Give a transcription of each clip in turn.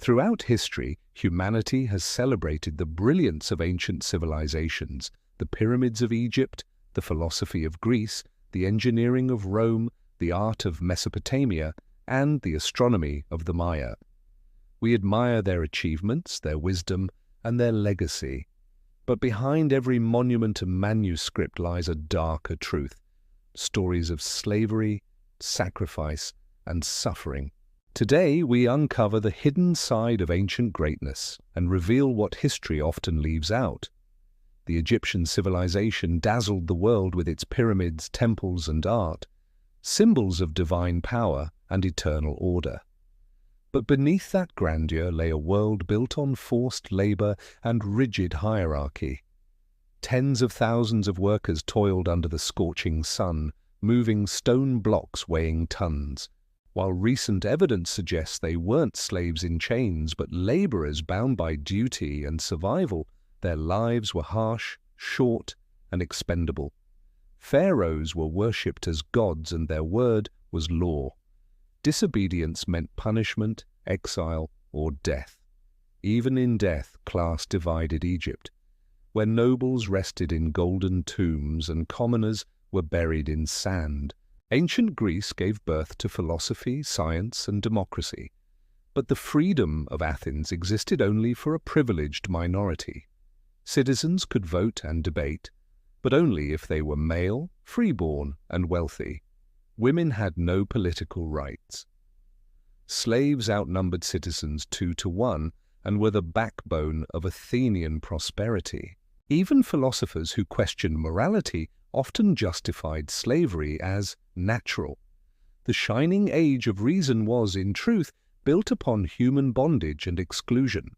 Throughout history, humanity has celebrated the brilliance of ancient civilizations, the pyramids of Egypt, the philosophy of Greece, the engineering of Rome, the art of Mesopotamia, and the astronomy of the Maya. We admire their achievements, their wisdom, and their legacy. But behind every monument and manuscript lies a darker truth, stories of slavery, sacrifice, and suffering. Today, we uncover the hidden side of ancient greatness and reveal what history often leaves out. The Egyptian civilization dazzled the world with its pyramids, temples, and art, symbols of divine power and eternal order. But beneath that grandeur lay a world built on forced labor and rigid hierarchy. Tens of thousands of workers toiled under the scorching sun, moving stone blocks weighing tons. While recent evidence suggests they weren't slaves in chains but laborers bound by duty and survival, their lives were harsh, short, and expendable. Pharaohs were worshipped as gods and their word was law. Disobedience meant punishment, exile, or death. Even in death, class divided Egypt, where nobles rested in golden tombs and commoners were buried in sand. Ancient Greece gave birth to philosophy, science, and democracy. But the freedom of Athens existed only for a privileged minority. Citizens could vote and debate, but only if they were male, freeborn, and wealthy. Women had no political rights. Slaves outnumbered citizens 2-1 and were the backbone of Athenian prosperity. Even philosophers who questioned morality often justified slavery as natural. The shining age of reason was, in truth, built upon human bondage and exclusion.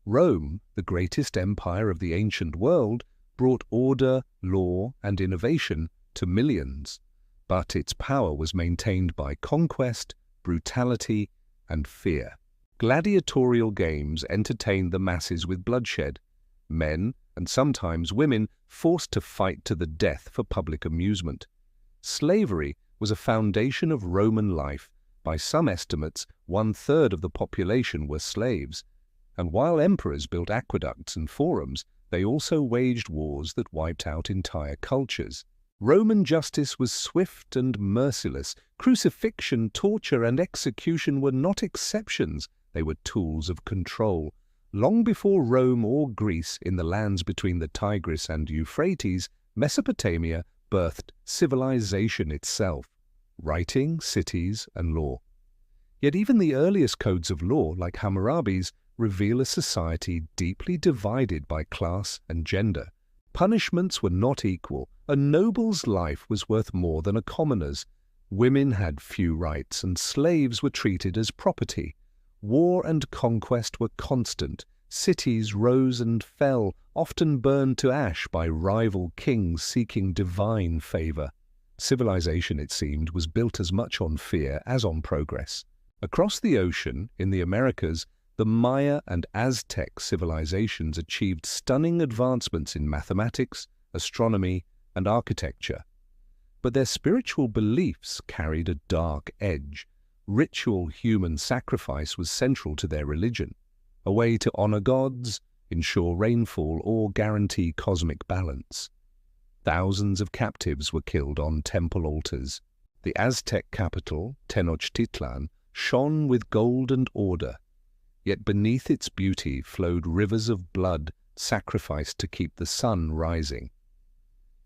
Rome, the greatest empire of the ancient world, brought order, law, and innovation to millions. But its power was maintained by conquest, brutality, and fear. Gladiatorial games entertained the masses with bloodshed. Men, and sometimes women, forced to fight to the death for public amusement. Slavery was a foundation of Roman life. By some estimates, 1/3 of the population were slaves. And while emperors built aqueducts and forums, they also waged wars that wiped out entire cultures. Roman justice was swift and merciless. Crucifixion, torture, and execution were not exceptions. They were tools of control. Long before Rome or Greece, in the lands between the Tigris and Euphrates, Mesopotamia birthed civilization itself, writing, cities, and law. Yet even the earliest codes of law, like Hammurabi's, reveal a society deeply divided by class and gender. Punishments were not equal. A noble's life was worth more than a commoner's. Women had few rights, and slaves were treated as property. War and conquest were constant. Cities rose and fell, often burned to ash by rival kings seeking divine favor. Civilization, it seemed, was built as much on fear as on progress. Across the ocean, in the Americas, the Maya and Aztec civilizations achieved stunning advancements in mathematics, astronomy, and architecture. But their spiritual beliefs carried a dark edge. Ritual human sacrifice was central to their religion, a way to honor gods, ensure rainfall, or guarantee cosmic balance. Thousands of captives were killed on temple altars. The Aztec capital, Tenochtitlan, shone with gold and order. Yet beneath its beauty flowed rivers of blood sacrificed to keep the sun rising.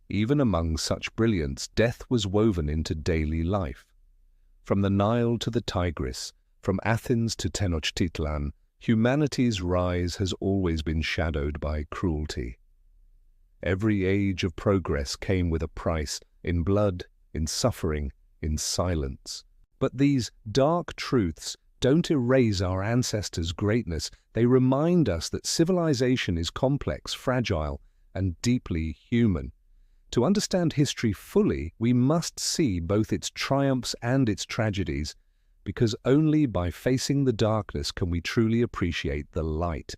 Even among such brilliance, death was woven into daily life. From the Nile to the Tigris, from Athens to Tenochtitlan, humanity's rise has always been shadowed by cruelty. Every age of progress came with a price, in blood, in suffering, in silence. But these dark truths don't erase our ancestors' greatness. They remind us that civilization is complex, fragile, and deeply human. To understand history fully, we must see both its triumphs and its tragedies, because only by facing the darkness can we truly appreciate the light.